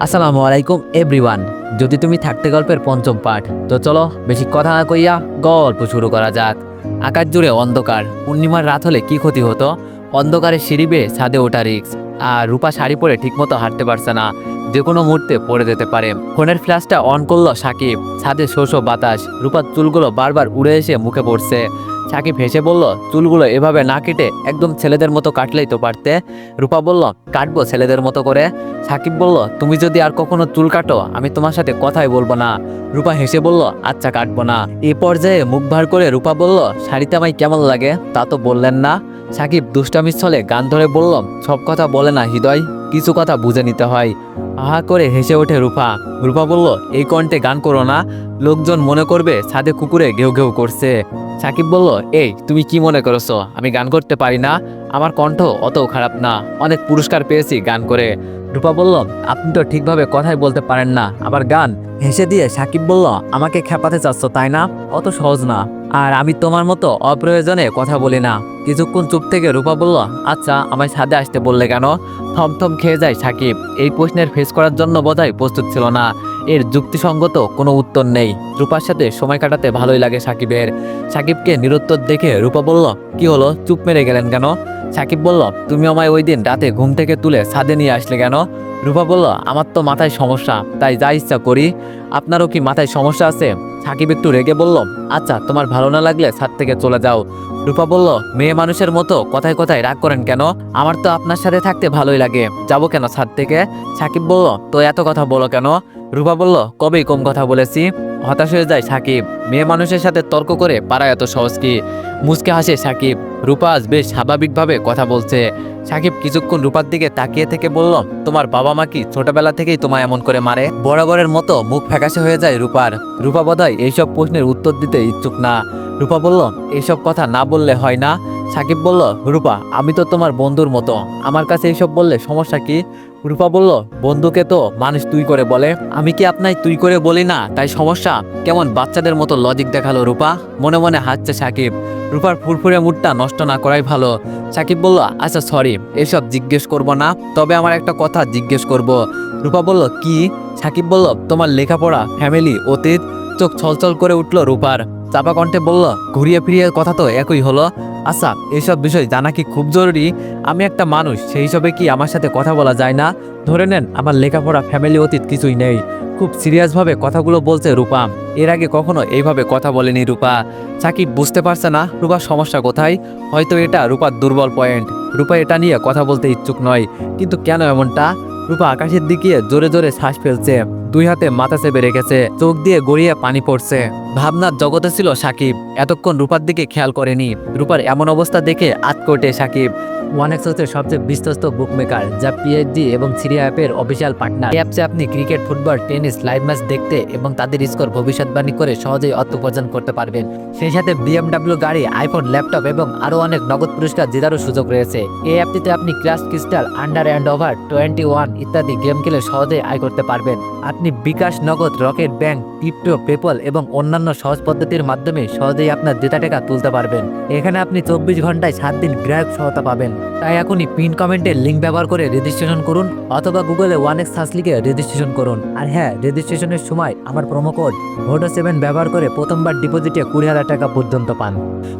আসসালামু আলাইকুম এভরিওয়ান। যদি তুমি থাকতে গল্পের পঞ্চম পাঠ, তো চলো বেশি কথা না কইয়া গল্প শুরু করা যাক। আকাশ জুড়ে অন্ধকার, পূর্ণিমার রাত হলে কি ক্ষতি হতো? অন্ধকারে সিঁড়ি বেয়ে ছাদে ওঠা রিক্স। আর রূপা শাড়ি পরে ঠিকমতো হাঁটতে পারছে না, যে কোনো মুহূর্তে পড়ে যেতে পারে। ফোনের ফ্ল্যাশটা অন করলো সাকিব। ছাদে শো শো বাতাস, রূপার চুলগুলো বারবার উড়ে এসে মুখে পড়ছে। সাকিব হেসে বলল, চুলগুলো এভাবে না কেটে একদম ছেলেদের মতো কাটলেই তো পারতে। রূপা বলল, কাটবো ছেলেদের মতো করে। সাকিব বলল, তুমি যদি আর কখনো চুল কাটো আমি তোমার সাথে কথাই বলবো না। রূপা হেসে বলল, আচ্ছা কাটবো না। এই পর্যায়ে মুখ ভার করে রূপা বলল, শাড়িতে আমায় কেমন লাগে তা তো বললেন না। সাকিব দুষ্টামির ছলে গান ধরে বলল, সব কথা বলে না হৃদয়, কিছু কথা বুঝে নিতে হয়। আহা করে হেসে ওঠে রূপা। রূপা বলল, এই কণ্ঠে গান করো না, লোকজন মনে করবে ছাদে কুকুরে ঘেউ ঘেউ করছে। সাকিব বলল, এই তুমি কি মনে করেছো আমি গান করতে পারি না? আমার কণ্ঠ অতও খারাপ না, অনেক পুরস্কার পেয়েছি গান করে। রূপা বলল, আপনি তো ঠিকভাবে কথাই বলতে পারেন না, আবার গান? হেসে দিয়ে সাকিব বলল, আমাকে খেপাতে চাচ্ছ তাই না? অত সহজ না। আর আমি তোমার মতো অপ্রয়োজনে কথা বলি না। কিছুক্ষণ চুপ থেকে রূপা বলল, আচ্ছা আমায় ছাদে আসতে বললে কেন? থমথম খেয়ে যায় সাকিব। এই প্রশ্নের ফেস করার জন্য বোধহয় প্রস্তুত ছিল না। এর যুক্তিসঙ্গত কোনো উত্তর নেই। রূপার সাথে সময় কাটাতে ভালোই লাগে সাকিবের। সাকিবকে নিরুত্তর দেখে রূপা বলল, কি হলো, চুপ মেরে গেলেন কেন? সাকিব বলল, তুমি আমায় ওই দিন রাতে ঘুম থেকে তুলে ছাদে নিয়ে আসলে কেন? রূপা বলল, আমার তো মাথায় সমস্যা, তাই যা ইচ্ছা করি। আপনারও কি মাথায় সমস্যা আছে? সাকিব একটু রেগে বলল, আচ্ছা তোমার ভালো না লাগলে ছাদ থেকে চলে যাও। রূপা বলল, মেয়ে মানুষের মতো কথায় কথায় রাগ করেন কেন? আমার তো আপনার সাথে থাকতে ভালোই লাগে, যাবো কেন ছাদ থেকে? সাকিব বলল, তো এত কথা বলো কেন? রূপা বলল, কবেই কম কথা বলেছি? হতাশ হয়ে যায় সাকিব। মেয়ে মানুষের সাথে তর্ক করে পারা এত সহজ কি? মুচকে হাসে সাকিব। রূপা আজ বেশ স্বাভাবিকভাবে কথা বলছে। সাকিব কিছুক্ষণ রূপার দিকে তাকিয়ে থেকে বলল, তোমার বাবা মা কি ছোটবেলা থেকেই তোমায় এমন করে মারে? বরাবরের মতো মুখ ফ্যাকাশে হয়ে যায় রূপার। রূপা বোধহয় এইসব প্রশ্নের উত্তর দিতে ইচ্ছুক না। রূপা বলল, এইসব কথা না বললে হয় না? সাকিব বলল, রূপা আমি তো তোমার বন্ধুর মতো, আমার কাছে এইসব বললে সমস্যা কি? রূপা বলল, বন্ধুকে তো মানুষ তুই করে বলে, আমি কি আপনাই তুই করে বলি না, তাই সমস্যা? কেমন বাচ্চাদের মতো লজিক দেখালো রূপা। মনে মনে হাসছে সাকিব। রূপার ফুরফুরে মুডটা নষ্ট না করাই ভালো। সাকিব বলল, আচ্ছা সরি, এসব জিজ্ঞেস করব না, তবে আমার একটা কথা জিজ্ঞেস করব। রূপা বলল, কি? সাকিব বলল, তোমার লেখাপড়া, ফ্যামিলি, অতীত? চোখ ছলছল করে উঠল রূপার। চাপা কণ্ঠে বলল, ঘুরিয়ে ফিরিয়ে কথা তো একই হলো। আচ্ছা এইসব বিষয় জানা কি খুব জরুরি? আমি একটা মানুষ, সেই হিসাবে কি আমার সাথে কথা বলা যায় না? ধরে নেন আমার লেখাপড়া, ফ্যামিলি, অতীত কিছুই নেই। খুব সিরিয়াসভাবে কথাগুলো বলছে রূপা। এর আগে কখনো এইভাবে কথা বলেনি রূপা। সাকিব বুঝতে পারছে না রূপার সমস্যা কোথায়। হয়তো এটা রূপার দুর্বল পয়েন্ট। রূপা এটা নিয়ে কথা বলতে ইচ্ছুক নয়, কিন্তু কেন এমনটা? রূপা আকাশের দিকে জোরে জোরে শ্বাস ফেলছে, দুই হাতে মাথা চেপে রেখেছে, চোখ দিয়ে গড়িয়ে পানি পড়ছে। ভাবনার জগতে ছিল সাকিব, এতক্ষণ রূপার দিকে খেয়াল করেনি। রূপার এমন অবস্থা দেখে আঁতকে ওঠে সাকিব। ওয়ানএক্সের সবচেয়ে বিশ্বস্ত বুকমেকার, যা পিএইচডি এবং সিরিয়া অ্যাপের অফিসিয়াল পার্টনার। এই অ্যাপসে আপনি cricket, football, tennis live match দেখতে এবং তাদের স্কোর ভবিষ্যৎবাণী করে সহজেই অর্থ উপার্জন করতে পারবেন। সেই সাথে BMW গাড়ি, আইফোন, ল্যাপটপ এবং আরও অনেক নগদ পুরস্কার জেতারও সুযোগ রয়েছে। এই অ্যাপটিতে আপনি crush crystal, under and over 21 ইত্যাদি গেম খেলে সহজেই আয় করতে পারবেন। আপনি বিকাশ, নগদ, রকেট ব্যাংক, ক্রিপ্টো, পেপল এবং অন্যান্য সহজ পদ্ধতির মাধ্যমে সহজেই আপনার জেতা টাকা তুলতে পারবেন। এখানে আপনি 24 ঘন্টায় 7 দিন গ্রাহক সহায়তা পাবেন। তাই এখনই পিন কমেন্টের লিঙ্ক ব্যবহার করে রেজিস্ট্রেশন করুন, অথবা গুগলে 1x সার্চ লিখে রেজিস্ট্রেশন করুন। আর হ্যাঁ, রেজিস্ট্রেশনের সময় আমার প্রোমো কোড VODO7 ব্যবহার করে প্রথমবার ডিপোজিটে 20,000 টাকা পর্যন্ত পান।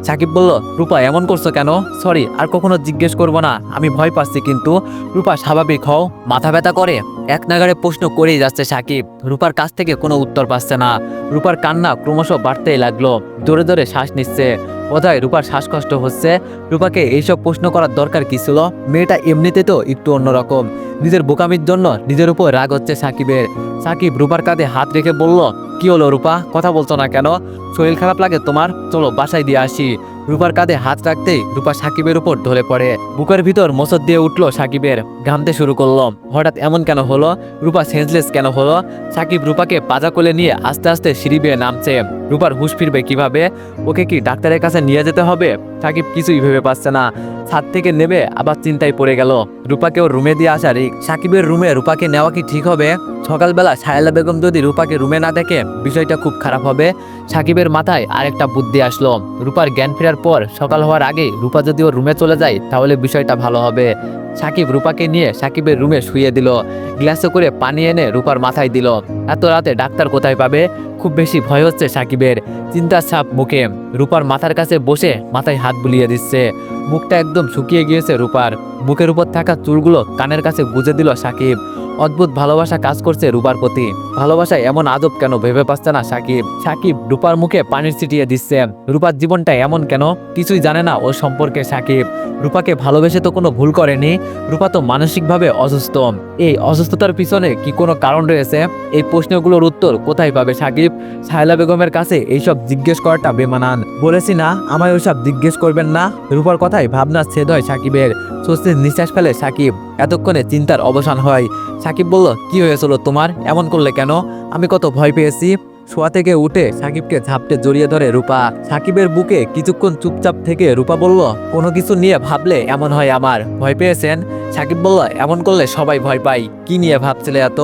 সাকিব বলল, রূপা এমন করছো কেন? সরি, আর কখনো জিজ্ঞেস করবো না, আমি ভয় পাচ্ছি। কিন্তু রূপা স্বাভাবিক হও। মাথা ব্যথা করে এক নাগাড়ে প্রশ্ন করেই যাচ্ছে সাকিব। রূপার কাছ থেকে কোনো উত্তর পাচ্ছে না। রূপার কান্না ক্রমশ বাড়তেই লাগলো। জোরে জোরে শ্বাস নিচ্ছে। বোধহয় রূপার শ্বাসকষ্ট হচ্ছে। রূপাকে এইসব প্রশ্ন করার দরকার কি ছিল? মেয়েটা এমনিতে তো একটু অন্যরকম। নিজের বোকামির জন্য নিজের উপর রাগ হচ্ছে সাকিবের। সাকিব রূপার কাঁধে হাত রেখে বলল, কি হলো রূপা, কথা বলছো না কেন? শরীর খারাপ লাগে তোমার? চলো বাসায় দিয়ে আসি। রূপার কাঁধে হাত রাখতেই রূপা সাকিবের উপর ঢলে পড়ে। বুকের ভিতর মোচড় দিয়ে উঠলো সাকিবের, ঘামতে শুরু করলো। হঠাৎ এমন কেন হলো? রূপা সেন্সলেস কেন হলো? সাকিব রূপাকে পাজা কোলে নিয়ে আস্তে আস্তে সিঁড়ি বেয়ে নামছে। রূপার হুঁশ ফিরবে কিভাবে? ওকে কি ডাক্তারের কাছে নিয়ে যেতে হবে? সাকিব কিছুই ভেবে পাচ্ছে না। ছাদ থেকে নেমে আবার চিন্তায় পড়ে গেল। রূপাকে ওর রুমে দিয়ে আসা রিক। সাকিবের রুমে রূপাকে নেওয়া কি ঠিক হবে? সকালবেলা সাহেলা বেগম যদি রূপাকে রুমে না দেখে বিষয়টা খুব খারাপ হবে। সাকিবের মাথায় আরেকটা বুদ্ধি আসলো। রূপার জ্ঞান ফেরার পর সকাল হওয়ার আগে রূপা যদি ওর রুমে চলে যায় তাহলে বিষয়টা ভালো হবে। সাকিব রূপাকে নিয়ে সাকিবের রুমে শুইয়ে দিল। গ্লাসে করে পানি এনে রূপার মাথায় দিল। এত রাতে ডাক্তার কোথায় পাবে? খুব বেশি ভয় হচ্ছে সাকিবের। চিন্তার ছাপ মুখে রূপার মাথার কাছে বসে মাথায় হাত বুলিয়ে দিচ্ছে। মুখটা একদম শুকিয়ে গিয়েছে রূপার। মুখের উপর থাকা চুলগুলো কানের কাছে গুজে দিল সাকিব। অদ্ভুত ভালোবাসা কাজ করছে রূপার প্রতি। ভালোবাসায় এমন আজব কেন ভেবে পাচ্ছে না সাকিব। সাকিব রূপার মুখে পানির ছিটিয়ে দিচ্ছে। রূপার জীবনটা এমন কেন? কিছুই জানে না ওর সম্পর্কে সাকিব। রূপাকে ভালোবেসে তো কোনো ভুল করেনি। রূপা তো মানসিকভাবে অসুস্থ। এই অসুস্থতার পিছনে কি কোনো কারণ রয়েছে? এই প্রশ্নগুলোর উত্তর কোথায় পাবে সাকিব? সাহেলা বেগমের কাছে এইসব জিজ্ঞেস করাটা বেমানান। বলেছি না আমায় ওইসব জিজ্ঞেস করবেন না। রূপার কথায় ভাবনা ছেদ হয় সাকিবের। স্বস্তির নিঃশ্বাস ফেলে সাকিব। এতক্ষণে চিন্তার অবসান হয়। সাকিব বলল, কি হয়েছিল তোমার? এমন করলে কেন? আমি কত ভয় পেয়েছি। শোয়া থেকে উঠে সাকিবকে ঝাপটে জড়িয়ে ধরে রূপা। সাকিবের বুকে কিছুক্ষণ চুপচাপ থেকে রূপা বলল, কোনো কিছু নিয়ে ভাবলে এমন হয় আমার। ভয় পেয়েছেন? সাকিব বলল, এমন করলে সবাই ভয় পায়। কি নিয়ে ভাবছিলে এত?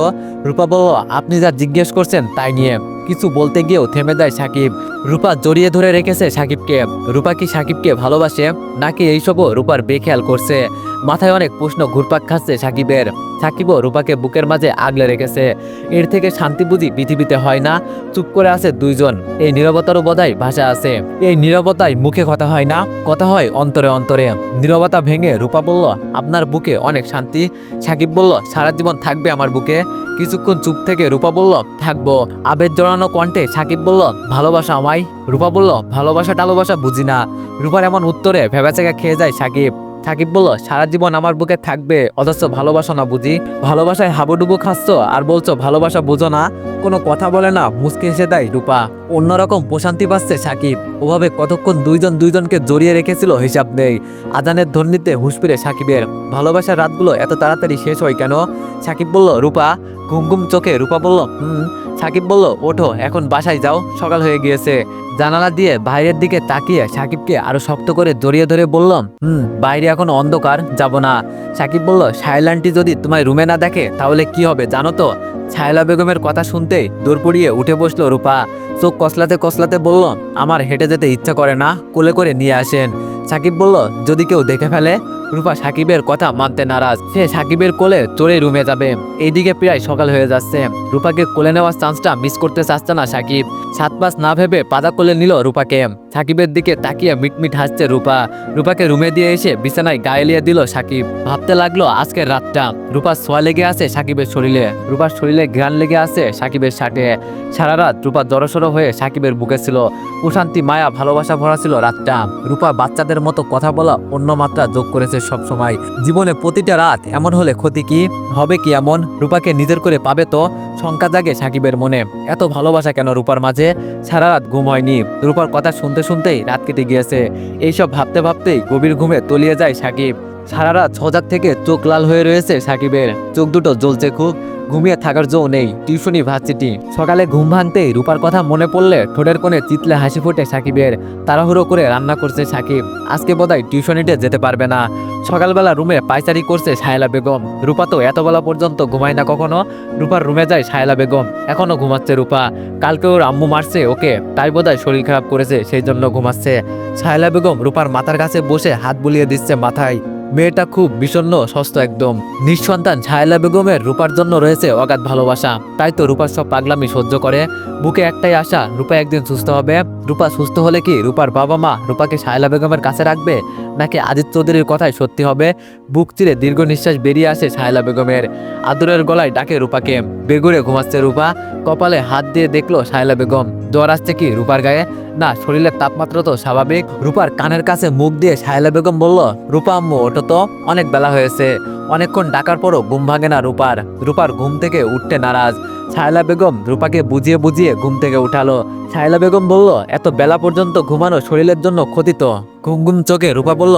রূপা বলল, আপনি যা জিজ্ঞেস করছেন তাই নিয়ে। কিছু বলতে গিয়েও থেমে যায় সাকিব। রূপা জড়িয়ে ধরে রেখেছে সাকিবকে। রূপা কি সাকিবকে ভালোবাসে নাকি এইসবও রূপার বেখেয়াল করছে? মাথায় অনেক প্রশ্ন ঘুরপাক খাচ্ছে সাকিবের। সাকিবও রূপাকে বুকের মাঝে আগলে রেখেছে। এর থেকে শান্তি বুঝি পৃথিবীতে হয় না? চুপ করে আছে দুইজন। এই নীরবতারও বোধহয় ভাষা আছে। এই নীরবতায় মুখে কথা হয় না, কথা হয় অন্তরে অন্তরে। নীরবতা ভেঙে রূপা বলল, আপনার বুকে অনেক শান্তি। সাকিব বলল, সারা জীবন থাকবে আমার বুকে। কিছুক্ষণ চুপ থেকে রূপা বলল, থাকবো। আবেগ জড়ানো কণ্ঠে সাকিব বলল, ভালোবাসা আমায়? রূপা বলল, ভালোবাসা টালোবাসা বুঝি না। রূপার এমন উত্তরে ভেবাচেকা খেয়ে যায় সাকিব। সাকিব বলল, সারা জীবন আমার বুকে থাকবে অথচ ভালোবাসা না বুঝি? ভালোবাসায় হাবুডুবু খাচ্ছ আর বলছো ভালোবাসা বুঝো না? কোনো কথা বলে না, মুচকে এসে দেয় রূপা। অন্যরকম প্রশান্তি পাচ্ছে সাকিব। ওভাবে কতক্ষণ দুইজন দুইজনকে জড়িয়ে রেখেছিল হিসাব নেই। আজানের ধ্বনিতে হুঁশ ফিরে সাকিবের। ভালোবাসার রাতগুলো এত তাড়াতাড়ি শেষ হয় কেন? সাকিব বলল, রূপা। ঘুম ঘুম চোখে রূপা বলল, সাকিব বলল, ওঠো এখন বাসায় যাও, সকাল হয়ে গিয়েছে। জানালা দিয়ে বাইরের দিকে তাকিয়ে সাকিবকে আরো শক্ত করে জড়িয়ে ধরে বললাম, বাইরে এখন অন্ধকার, যাব না। সাকিব বলল, সাহেলা আন্টি যদি তোমায় রুমে না দেখে তাহলে কি হবে জানো তো? সাহেলা বেগমের কথা শুনতেই দৌড় পড়িয়ে উঠে বসলো রূপা। চোখ কসলাতে কসলাতে বলল, আমার হেঁটে যেতে ইচ্ছা করে না, কোলে করে নিয়ে আসেন। সাকিব বলল, যদি কেউ দেখে ফেলে? রূপা সাকিবের কথা মানতে নারাজ। সে সাকিবের কোলে চড়ে রুমে যাবে। এইদিকে প্রায় সকাল হয়ে যাচ্ছে। রূপাকে কোলে নেওয়ার চান্সটা মিস করতে চাচ্ছে না সাকিব। সাত পাঁচ না ভেবে পাদা কোলে নিল রূপাকে। সাকিবের দিকে তাকিয়ে মিটমিট হাসছে রূপা। রূপাকে রুমে দিয়ে এসে বিছানায় গায়ে লিয়ে দিল সাকিব। ভাবতে লাগলো আজকের রাতটা। রূপার ছোঁয়া লেগে আছে সাকিবের শরীরে। রূপার শরীরে ঘ্রাণ লেগে আছে সাকিবের শার্টে। সারা রাত রূপা জড়সড় হয়ে সাকিবের বুকে ছিল। প্রশান্তি, মায়া, ভালোবাসা ভরা ছিল রাতটা। রূপা বাচ্চাদের মতো কথা বলা অন্য মাত্রা যোগ করেছে সব সময়। জীবনে প্রতিটা রাত এমন হলে ক্ষতি কি হবে? কি এমন রূপাকে নিজের করে পাবে তো? শঙ্কা জাগে সাকিবের মনে। এত ভালোবাসা কেন রূপার মাঝে? সারা রাত ঘুম হয়নি। রূপার কথা শুনতে শুনতেই রাত কেটে গিয়েছে। এইসব ভাবতে ভাবতেই গভীর ঘুমে তলিয়ে যায় সাকিব। সারা রাত সজাগ থেকে চোখ লাল হয়ে রয়েছে সাকিবের। চোখ দুটো জ্বলছে খুব। ঘুমিয়ে থাকার জো নেই। টিউশনি ভার্সিটি। সকালে ঘুম ভাঙতেই রূপার কথা মনে পড়লে ঠোঁটের কোণে চিতলে হাসি ফোটে সাকিবের। তাড়াহুড়ো করে রান্না করছে সাকিব। আজকে বোধহয় টিউশনিতে যেতে পারবে না। সকালবেলা রুমে পায়চারি করছে সাহেলা বেগম। রূপা তো এত বেলা পর্যন্ত ঘুমায় না কখনো। রূপার রুমে যায় সাহেলা বেগম। এখনো ঘুমাচ্ছে রূপা। কালকে ওর আম্মু মারছে ওকে, তাই বোধহয় শরীর খারাপ করেছে, সেই জন্য ঘুমাচ্ছে। সাহেলা বেগম রূপার মাথার কাছে বসে হাত বুলিয়ে দিচ্ছে মাথায়। মেয়েটা খুব বিষণ্ণ, সস্ত একদম। নিঃসন্তান সাহেলা বেগমের রূপার জন্য রয়েছে অগাধ ভালোবাসা। তাই তো রূপার সব পাগলামি সহ্য করে। বুকে একটাই আশা, রূপা একদিন সুস্থ হবে। রূপা সুস্থ হলে কি রূপার বাবা মা রূপাকে সাহেলা বেগমের কাছে রাখবে, নাকি আজিজ চৌধুরীর কথাই সত্যি হবে? বুক চিরে দীর্ঘ নিঃশ্বাস বেরিয়ে আসে সাহেলা বেগমের। আদরের গলায় ডাকে রূপাকে। বেগুড়ে ঘুমাচ্ছে রূপা। কপালে হাত দিয়ে দেখলো সাহেলা বেগম। জ্বর আসছে কি রূপার গায়ে? না, শরীরের তাপমাত্রা তো স্বাভাবিক। রূপার কানের কাছে মুখ দিয়ে সাহেলা বেগম বলল, রূপা আম্মু ওঠো তো, অনেক বেলা হয়েছে। অনেকক্ষণ ডাকার পরও ঘুম ভাঙে না রূপার। রূপার ঘুম থেকে উঠতে নারাজ। সাহেলা বেগম রূপাকে বুঝিয়ে বুঝিয়ে ঘুম থেকে উঠালো। সাহেলা বেগম বলল, এত বেলা পর্যন্ত ঘুমানো শরীরের জন্য ক্ষতি তো। ঘুম ঘুম চোখে রূপা বলল,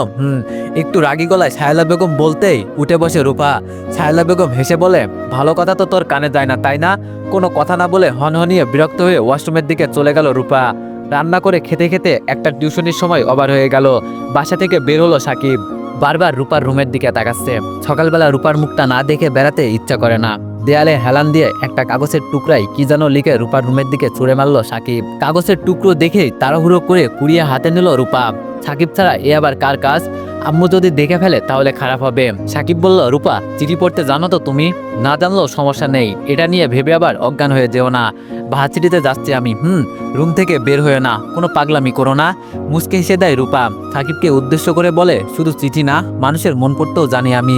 একটু রাগী গলায় সাহেলা বেগম বলতেই উঠে বসে রূপা। সাহেলা বেগম হেসে বলে, ভালো কথা তো তোর কানে যায় না তাই না? কোনো কথা না বলে হনহনিয়ে বিরক্ত হয়ে ওয়াশরুমের দিকে চলে গেল রূপা। রান্না করে খেতে খেতে একটা টিউশনির সময় ওভার হয়ে গেল। বাসা থেকে বের হলো সাকিব। বারবার রূপার রুমের দিকে তাকাচ্ছে। সকালবেলা রূপার মুখটা না দেখে বেড়াতে ইচ্ছা করে না। দেয়ালে হেলান দিয়ে একটা কাগজের টুকরাই কি যেন লিখে রূপার রুমের দিকে ছুঁড়ে মারল সাকিব। কাগজের টুকরো দেখেই তাড়াহুড়ো করে কুড়িয়ে হাতে নিল রূপা। সাকিব ছাড়া এ আবার কার কাজ? আম্মু যদি দেখে ফেলে তাহলে খারাপ হবে। সাকিব বলল, রূপা চিঠি পড়তে জানো তো তুমি? না জানলেও সমস্যা নেই, এটা নিয়ে ভেবে আবার অজ্ঞান হয়ে যেও না। ভার্সিটিতে যাচ্ছি আমি। রুম থেকে বের হয়ে না, কোনো পাগলামি করো না। মুচকে হেসে দেয় রূপা। সাকিবকে উদ্দেশ্য করে বলে, শুধু চিঠি না, মানুষের মন পড়তেও জানি আমি।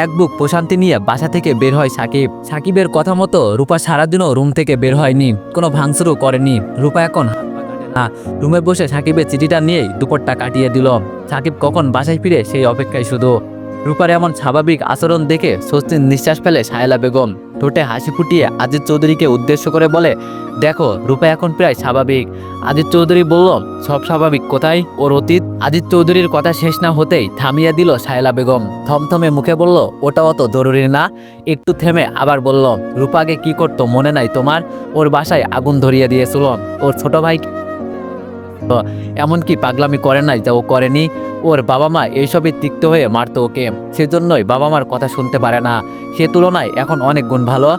এক বুক প্রশান্তি নিয়ে বাসা থেকে বের হয় সাকিব। সাকিবের কথা মতো রূপা সারাদিনও রুম থেকে বের হয়নি, কোনো ভাঙচুরও করেনি। রূপা এখন রুমে বসে সাকিবের চিঠিটা নিয়েই দুপুরটা কাটিয়ে দিল। সাকিব কখন বাসায় ফিরে সেই অপেক্ষায় শুধু। রূপার এমন স্বাভাবিক আচরণ দেখে স্বস্তির নিঃশ্বাস ফেলে সাহেলা বেগম। ঠোঁটে হাসি ফুটিয়ে আজিজ চৌধুরীকে উদ্দেশ্য করে বলে, দেখো রূপা এখন প্রায় স্বাভাবিক। আজিজ চৌধুরী বলল, সব স্বাভাবিক কোথায়, ওর অতীত। আজিজ চৌধুরীর কথা শেষ না হতেই থামিয়ে দিল সাহেলা বেগম। থমথমে মুখে বলল, ওটা অত জরুরি না। একটু থেমে আবার বলল, রূপা আগে কি করতো মনে নাই তোমার? ওর বাসায় আগুন ধরিয়ে দিয়েছিল। ওর ছোট ভাই এমনকি পাগলামি করে নাই যা ও করেনি। ওর বাবা মা এইসবই তিক্ত হয়ে মারতো ওকে, সেজন্যই বাবা মার কথা শুনতে পারে না। সে তুলনায় এখন অনেক গুণ ভালো।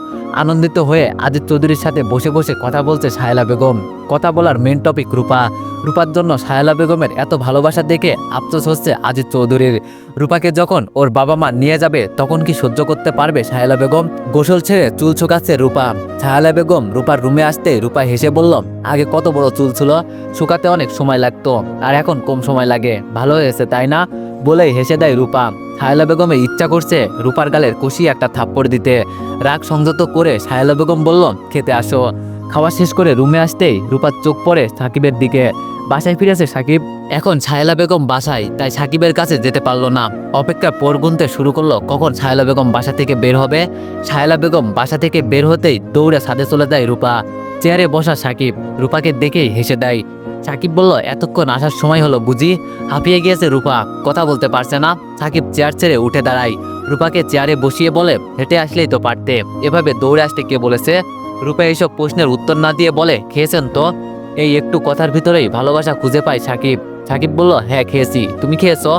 আনন্দিত হয়ে আজিজ চৌধুরীর সাথে বসে বসে কথা বলছে সাহেলা বেগম। কথা বলার মেন টপিক রূপা। রূপার জন্য সাহেলা বেগমের এত ভালোবাসা দেখে আফসোস হচ্ছে আজিজ চৌধুরীর। রূপাকে যখন ওর বাবা মা নিয়ে যাবে তখন কি সহ্য করতে পারবে সাহেলা বেগম? গোসল ছেড়ে চুল ছোকাচ্ছে রূপা। সাহেলা বেগম রূপার রুমে আসতে রূপা হেসে বলল, আগে কত বড় চুল ছিল, শুকাতে অনেক সময় লাগতো, আর এখন কম সময় লাগে, ভালো হয়েছে তাই না? বলেই হেসে দেয় রূপা। সাহেলা বেগমের ইচ্ছা করছে রূপার গালের কষিয়ে একটা থাপ্পড় দিতে। রাগ সংযত করে সাহেলা বেগম বলল, খেতে আসো। খাওয়া শেষ করে রুমে আসতেই রূপার চোখ পড়ে সাকিবের দিকে। বাসায় ফিরেছে সাকিব। এখন সাহেলা বেগম বাসায়, তাই সাকিবের কাছে যেতে পারলো না। অপেক্ষা পর গুনতে শুরু করলো কখন সাহেলা বেগম বাসা থেকে বের হবে। সাহেলা বেগম বাসা থেকে বের হতেই দৌড়ে ছাদে চলে যায় রূপা। চেয়ারে বসা সাকিব রূপাকে দেখেই হেসে দেয়। সাকিব বলল, এতক্ষণ আসার সময় হলো বুঝি? হাঁপিয়ে গিয়েছে রূপা, কথা বলতে পারছে না। সাকিব চেয়ার ছেড়ে উঠে দাঁড়ায়। রূপাকে চেয়ারে বসিয়ে বলে, হেঁটে আসলেই তো পারতে, এভাবে দৌড়ে আসতে কে বলেছে? রূপা এইসব প্রশ্নের উত্তর না দিয়ে বলে, খেয়েছেন তো? এই একটু কথার ভিতরেই ভালোবাসা খুঁজে পায় সাকিব। সাকিব বলল, হ্যাঁ খেয়েছি, তুমি খেয়েছো?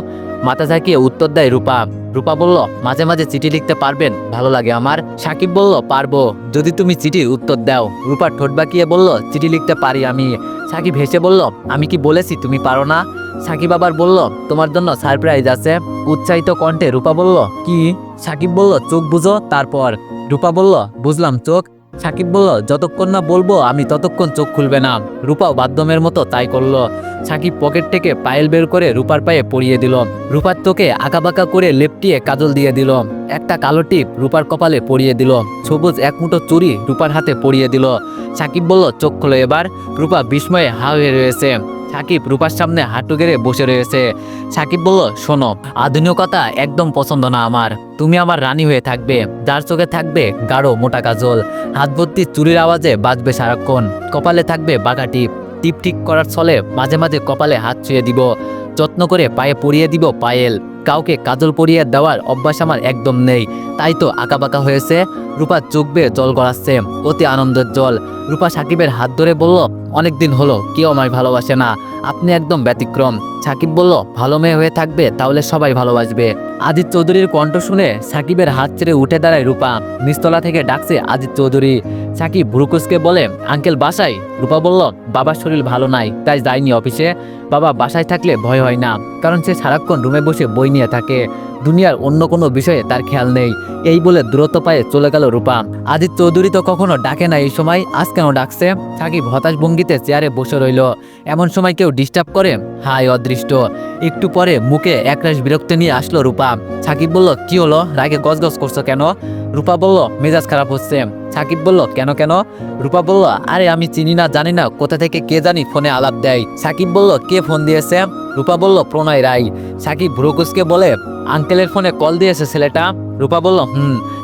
মাথা ঝাঁকিয়ে উত্তর দেয় রূপা। রূপা বলল, মাঝে মাঝে চিঠি লিখতে পারবেন, ভালো লাগে আমার। সাকিব বলল, পারবো, যদি তুমি চিঠির উত্তর দাও। রূপা ঠোঁট বাঁকিয়ে বলল, চিঠি লিখতে পারি আমি। সাকিব হেসে বলল, আমি কি বলেছি তুমি পারো না? সাকিব আবার বলল, তোমার জন্য সারপ্রাইজ আছে। উৎসাহিত কণ্ঠে রূপা বলল, কি? সাকিব বলল, চোখ বুঝো তারপর। রূপা বলল, বুঝলাম চোখ। সাকিব বলল, যতক্ষণ না বলবো আমি ততক্ষণ চোখ খুলবে না। রূপাও বাধ্যমের মতো তাই করলো। সাকিব পকেট থেকে পায়েল বের করে রূপার পায়ে পরিয়ে দিল। রূপার চোখে আঁকাবাঁকা করে লেপটিয়ে কাজল দিয়ে দিল। একটা কালো টিপ রূপার কপালে পরিয়ে দিল। সবুজ এক মুঠো চুড়ি রূপার হাতে পরিয়ে দিল। সাকিব বলল, চোখ খোলো এবার। রূপা বিস্ময়ে হা হয়ে রয়েছে। সাকিব রূপার সামনে হাঁটু গেড়ে বসে রয়েছে। সাকিব বলল, শোনো, আধুনিকতা একদম পছন্দ না আমার। তুমি আমার রানী হয়ে থাকবে, যার চোখে থাকবে গাঢ় মোটা কাজল, হাত ভর্তি চুরির আওয়াজে বাজবে সারাক্ষণ, কপালে থাকবে বাঁকা টিপ। টিপ ঠিক করার ছলে মাঝে মাঝে কপালে হাত ছুঁয়ে দিব, যত্ন করে পায়ে পরিয়ে দিব পায়েল। কাউকে কাজল পরিয়ে দেওয়ার অভ্যাস আমার একদম নেই, তাই তো আঁকাবাঁকা হয়েছে। রূপা চোখ বেয়ে জল গড়াচ্ছে, অতি আনন্দের জল। রূপা সাকিবের হাত ধরে বলল, অনেকদিন হলো কেউ আমায় ভালোবাসে না, আপনি একদম ব্যতিক্রম। সাকিব বলল, ভালো মেয়ে হয়ে থাকবে, তাহলে সবাই ভালোবাসবে। আজিজ চৌধুরীর কণ্ঠ শুনে সাকিবের হাত ছেড়ে উঠে দাঁড়ায় রূপা। নিচতলা থেকে ডাকছে আজিজ চৌধুরী। সাকিব ভ্রুকুচকে বলে, আঙ্কেল বাসায়? রূপা বলল, বাবার শরীর ভালো নাই, তাই যায়নি অফিসে। বাবা বাসায় থাকলে ভয় হয় না, কারণ সে সারাক্ষণ রুমে বসে বই নিয়ে থাকে, দুনিয়ার অন্য কোনো বিষয়ে তার খেয়াল নেই। এই বলে দ্রুত পায়ে চলে গেল রূপা। আজিজ চৌধুরী তো কখনো ডাকে না এই সময়, আজ কেন ডাকছে? সাকিব হতাশ ভঙ্গিতে চেয়ারে বসে রইল। এমন সময় কেউ ডিস্টার্ব করে? হায় অদৃষ্ট। একটু পরে মুখে একরাশ বিরক্তি নিয়ে আসলো রূপা। সাকিব বলল, কি হলো, রাগে গজগজ করছো কেন? রূপা বলল, মেজাজ খারাপ হচ্ছে। সাকিব বলল, কেন কেন? রূপা বলল, আরে আমি চিনি না জানি না, কোথা থেকে কে জানি ফোনে আলাপ দেয়। সাকিব বলল, কে ফোন দিয়েছে? রূপা বলল, প্রণয় রায়। সাকিব ভ্রুকুচকে বলে, আঙ্কেলের ফোনে কল দিয়েছে ছেলেটা। রূপা বলল,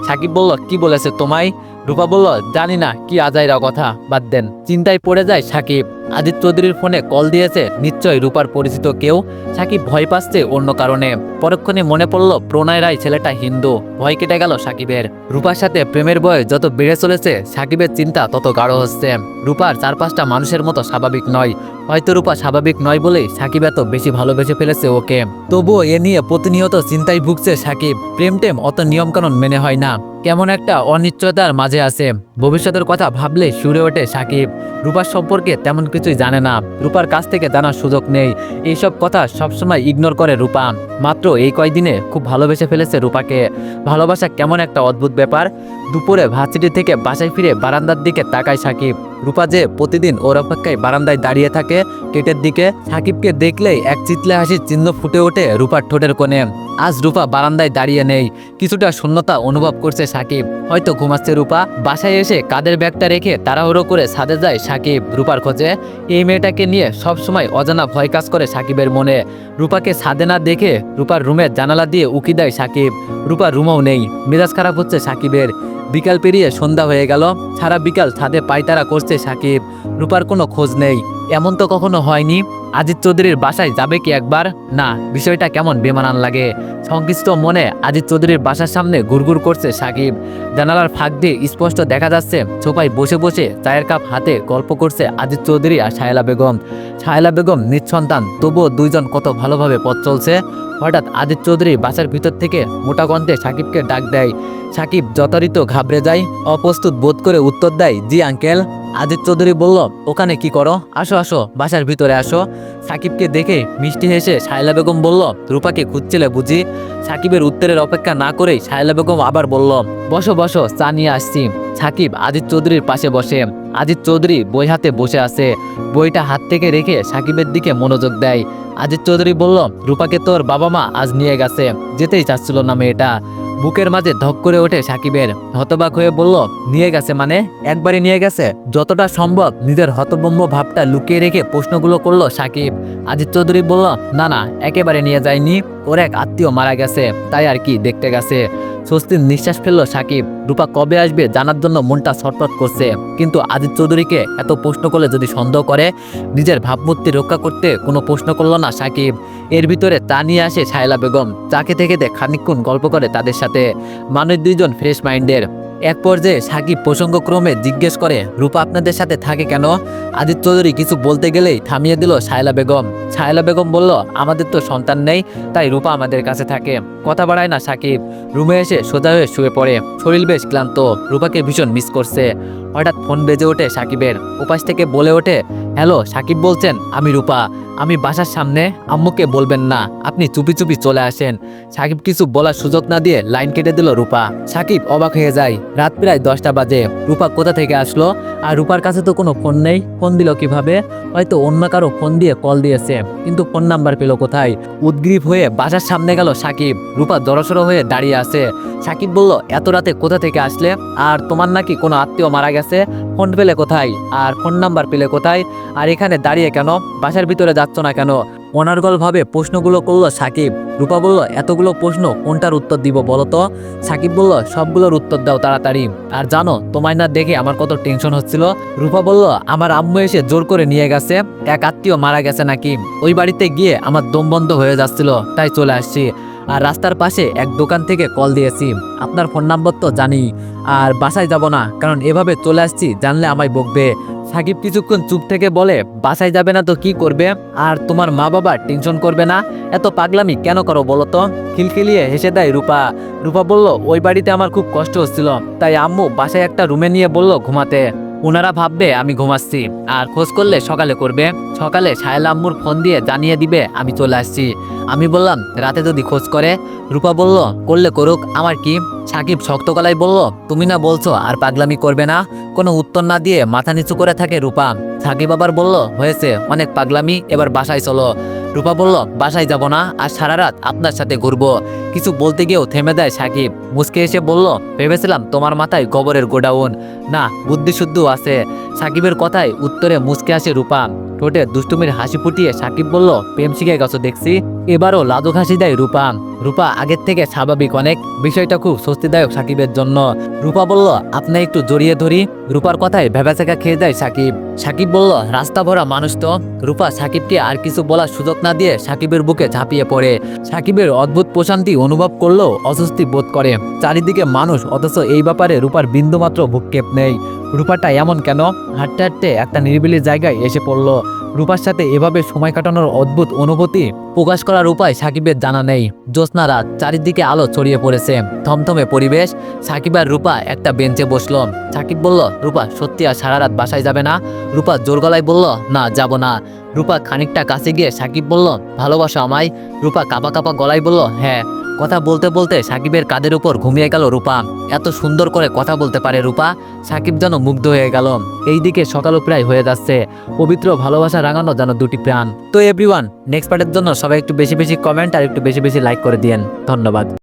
সাকিব বলল, কি বলেছে তোমায়? রূপা বলল, জানি না, কি আজাইরা কথা, বাদ দেন। চিন্তায় পড়ে যায় সাকিব। আদিত্য চৌধুরীর ফোনে কল দিয়েছে নিশ্চয়ই রূপার পরিচিত কেউ। সাকিব ভয় পাচ্ছে অন্য কারণে। পরক্ষণে মনে পড়ল প্রণয় রায় ছেলেটা হিন্দু। ভয় কেটে গেল সাকিবের। রূপার সাথে প্রেমের বয়স যত বেড়ে চলেছে সাকিবের চিন্তা তত গাঢ় হচ্ছে। রূপার 4-5টা মানুষের মতো স্বাভাবিক নয়। হয়তো রূপা স্বাভাবিক নয় বলেই সাকিব এত বেশি ভালোবেসে ফেলেছে ওকে। তবুও এ নিয়ে প্রতিনিয়ত চিন্তায় ভুগছে সাকিব। প্রেম টেম অত নিয়মকানুন মেনে হয় না, কেমন একটা অনিশ্চয়তার মাঝে আছে। ভবিষ্যতের কথা ভাবলে সুরে ওঠে সাকিব। রূপার সম্পর্কে তেমন কিছুই জানে না, রূপার কাছ থেকে জানার সুযোগ নেই। এইসব কথা সবসময় ইগনোর করে রূপা। মাত্র এই কয়দিনে খুব ভালোবেসে ফেলেছে রূপাকে। ভালোবাসা কেমন একটা অদ্ভুত ব্যাপার। দুপুরে ভার্সিটি থেকে বাসায় ফিরে বারান্দার দিকে তাকায় সাকিব। রূপা যে প্রতিদিন ওর অপেক্ষায় বারান্দায় দাঁড়িয়ে থাকে গেটের দিকে। সাকিবকে দেখলেই এক চিতলে হাসির চিহ্ন ফুটে ওঠে রূপার ঠোঁটের কোণে। আজ রূপা বারান্দায় দাঁড়িয়ে নেই। কিছুটা শূন্যতা অনুভব করছে সাকিব। হয়তো ঘুমাচ্ছে রূপা। বাসায় এসে কাঁধের ব্যাগটা রেখে তাড়াহুড়ো করে ছাদে যায় সাকিব রূপার খোঁজে। এই মেয়েটাকে নিয়ে সবসময় অজানা ভয় কাজ করে সাকিবের মনে। রূপাকে ছাদে না দেখে রূপার রুমের জানালা দিয়ে উকি দেয় সাকিব। রূপার রুমও নেই। মেজাজ খারাপ হচ্ছে সাকিবের। বিকাল পেরিয়ে সন্ধ্যা হয়ে গেল। সারা বিকাল ছাদে পায়তারা করছে সাকিব। রূপার কোনো খোঁজ নেই। এমন তো কখনো হয়নি। আজিত চৌধুরীর বাসায় যাবে কি একবার? না, বিষয়টা কেমন বেমানান লাগে। সংকিষ্ট মনে আজিত চৌধুরীর বাসার সামনে ঘুরঘুর করছে সাকিব। জানালার ফাঁক দিয়ে স্পষ্ট দেখা যাচ্ছে সোফায় বসে বসে চায়ের কাপ হাতে গল্প করছে আজিত চৌধুরী আর শায়লা বেগম। শায়লা বেগম নিঃসন্তান, তবুও দুইজন কত ভালোভাবে পথ চলছে। হঠাৎ আজিত চৌধুরী বাসার ভিতর থেকে মোটা কণ্ঠে সাকিবকে ডাক দেয়। সাকিব যথারীত ঘাবড়ে যায়। অপ্রস্তুত বোধ করে উত্তর দেয়, জি আঙ্কেল। আজিত চৌধুরী বলল, ওখানে কি করো? আসো আসো, বাসার ভিতরে আসো। সাকিবকে দেখে মিষ্টি হেসে শায়লা বেগম বলল, রূপাকে খুঁজছিলে বুঝি? সাকিবের উত্তরের অপেক্ষা না করেই শায়লা বেগম আবার বলল, বসো বসো, চা নিয়ে আসছি। সাকিব আজিত চৌধুরীর পাশে বসে। আজিত চৌধুরী বই হাতে বসে আছে। বইটা হাত থেকে রেখে সাকিবের দিকে মনোযোগ দেয়। আজিত চৌধুরী বলল, রূপাকে তোর বাবা মা আজ নিয়ে গেছে। যেতেই চাচ্ছিল না মেয়েটা। বুকের মাঝে ধক করে ওঠে সাকিবের। হতবাক হয়ে বলল, নিয়ে গেছে মানে? একবারে নিয়ে গেছে? যতটা সম্ভব নিজের হতভম্ব ভাবটা লুকিয়ে রেখে প্রশ্নগুলো করলো সাকিব। আজিত চৌধুরী বলল, না না, একেবারে নিয়ে যায়নি। ওর এক আত্মীয় মারা গেছে, তাই আর কি, দেখতে গেছে। স্বস্তির নিঃশ্বাস ফেললো সাকিব। রূপা কবে আসবে জানার জন্য মনটা ছটফট করছে। কিন্তু আজিত চৌধুরীকে এত প্রশ্ন করলে যদি সন্দেহ করে, নিজের ভাবমূর্তি রক্ষা করতে কোনো প্রশ্ন করলো না সাকিব। এর ভিতরে তা নিয়ে আসে শায়লা বেগম। চা খেতে খেতে খানিকক্ষণ গল্প করে তাদের সাথে। মানুষ দুইজন ফ্রেশ মাইন্ডের। এক পর্যায়ে সাকিব প্রসঙ্গক্রমে জিজ্ঞেস করে, রূপা আপনাদের সাথে থাকে কেন? আজিত চৌধুরী কিছু বলতে গেলেই থামিয়ে দিল শায়লা বেগম। শায়লা বেগম বলল, আমাদের তো সন্তান নেই, তাই রূপা আমাদের কাছে থাকে। কথা বাড়ায় না সাকিব। রুমে এসে সোজা হয়ে শুয়ে পড়ে। শরীর বেশ ক্লান্ত। রূপাকে ভীষণ মিস করছে। হঠাৎ ফোন বেজে ওঠে সাকিবের। উপাস থেকে বলে ওঠে, হ্যালো, সাকিব বলছেন, আমি রূপা। আমি বাসার সামনে, আম্মুকে বলবেন না, আপনি চুপি চুপি চলে আসেন। সাকিব কিছু বলার সুযোগ না দিয়ে লাইন কেটে দিল রূপা। সাকিব অবাক হয়ে যায়। রাত প্রায় 10টা বাজে। রূপা কোথা থেকে আসলো? আর রূপার কাছে তো কোনো ফোন নেই। ফোন দিল কিভাবে? হয়তো অন্য কারো ফোন দিয়ে কল দিয়েছে, কিন্তু ফোন নাম্বার পেল কোথায়? উদ্গ্রীব হয়ে বাসার সামনে গেল সাকিব। রূপা জড়সড় হয়ে দাঁড়িয়ে আছে। সাকিব বলল, এত রাতে কোথা থেকে আসলে? আর তোমার নাকি কোনো আত্মীয় মারা গেছে? ফোন পেলে কোথায়? আর ফোন নাম্বার পেলে কোথায়? আর এখানে দাঁড়িয়ে কেন? বাসার ভিতরে যাচ্ছ না কেন? অনার্গলভাবে প্রশ্নগুলো করলো সাকিব। রূপা বলল, এতগুলো প্রশ্ন কোনটার উত্তর দিব বলো তো? সাকিব বলল, সবগুলোর উত্তর দাও তাড়াতাড়ি। আর জানো, তোমায় না দেখে আমার কত টেনশন হচ্ছিল। রূপা বলল, আমার আম্মু এসে জোর করে নিয়ে গেছে। এক আত্মীয় মারা গেছে নাকি। ওই বাড়িতে গিয়ে আমার দম বন্ধ হয়ে যাচ্ছিল, তাই চলে আসছি। আর রাস্তার পাশে এক দোকান থেকে কল দিয়েছি। আপনার ফোন নাম্বার তো জানি। আর বাসায় যাব না, কারণ এভাবে চলে আসছি জানলে আমায় বকবে। সাকিব কিছুক্ষণ চুপ থেকে বলে, বাসায় যাবে না তো কি করবে? আর তোমার মা বাবা টেনশন করবে না? এত পাগলামি কেন করো বলো তো? খিলখিলিয়ে হেসে দেয় রূপা। রূপা বলল, ওই বাড়িতে আমার খুব কষ্ট হচ্ছিল, তাই আম্মু বাসায় একটা রুমে নিয়ে বলল ঘুমাতে। ওনারা ভাববে আমি ঘুমাচ্ছি, আর খোঁজ করলে সকালে করবে। সকালে শায়লা আম্মুর ফোন দিয়ে জানিয়ে দিবে আমি চলে আসছি। আমি বললাম, রাতে যদি খোঁজ করে? রূপা বলল, করলে করুক, আমার কি? সাকিব শক্ত গলায় বলল, তুমি না বলছো আর পাগলামি করবে না? কোনো উত্তর না দিয়ে মাথা নিচু করে থাকে রূপা। সাকিব আবার বলল, হয়েছে অনেক পাগলামি, এবার বাসায় চলো। রূপা বলল, বাসায় যাব না, আর সারা রাত আপনার সাথে ঘুরবো। কিছু বলতে গিয়েও থেমে দেয় সাকিব। মুচকে এসে বলল, ভেবেছিলাম তোমার মাথায় গোবরের গোডাউন। না, বুদ্ধি শুদ্ধ আছে। সাকিবের কথায় উত্তরে মুচকে আসে রূপা। ঠোঁটে দুষ্টুমির হাসি ফুটিয়ে সাকিব বলল, প্রেম শিখে গেছো দেখছি। এবারও লাজুক হাসি দেয় রূপা। রূপা আগের থেকে স্বাভাবিক অনেক, বিষয়টা খুব স্বস্তিদায়ক সাকিবের জন্য। রূপা বলল, আপনি একটু জড়িয়ে ধরি। রূপার কথায় ভেবাচেকা খেয়ে যায় সাকিব। সাকিব বলল, রাস্তা ভরা মানুষ তো। রূপা সাকিবকে আর কিছু বলার সুযোগ না দিয়ে সাকিবের বুকে ঝাঁপিয়ে পড়ে। সাকিবের অদ্ভুত প্রশান্তি অনুভব করলেও অস্বস্তি বোধ করে। চারিদিকে মানুষ, অথচ এই ব্যাপারে রূপার বিন্দুমাত্র ভূক্ষেপ নেই। রূপাটা এমন কেন? হাঁটতে হাঁটতে একটা নিরিবিলি জায়গায় এসে পড়ল। রূপার সাথে এভাবে সময় কাটানোর অদ্ভুত অনুভূতি প্রকাশ করার উপায় সাকিবের জানা নেই। জ্যোৎস্না রাত, চারিদিকে আলো ছড়িয়ে পড়েছে, থমথমে পরিবেশ। সাকিব আর রূপা একটা বেঞ্চে বসলো। সাকিব বলল, রূপা সত্যি আর সারা রাত বাসায় যাবে না? রূপা জোর গলায় বলল, না যাব না। রূপা খানিকটা কাছে গিয়ে সাকিব বলল, ভালোবাসো আমায়? রূপা কাঁপা কাঁপা গলায় বলল, হ্যাঁ। কথা বলতে বলতে সাকিবের কাঁধের উপর ঘুমিয়ে গেল রূপা। এত সুন্দর করে কথা বলতে পারে রূপা। সাকিব যেন মুগ্ধ হয়ে গেল। এইদিকে সকালও প্রায় হয়ে যাচ্ছে। পবিত্র ভালোবাসা রাঙানো যেন দুটি প্রাণ। তো এভরিওয়ান, নেক্সট পার্টের জন্য সবাই একটু বেশি বেশি কমেন্ট আর একটু বেশি বেশি লাইক করে দিয়েন। ধন্যবাদ।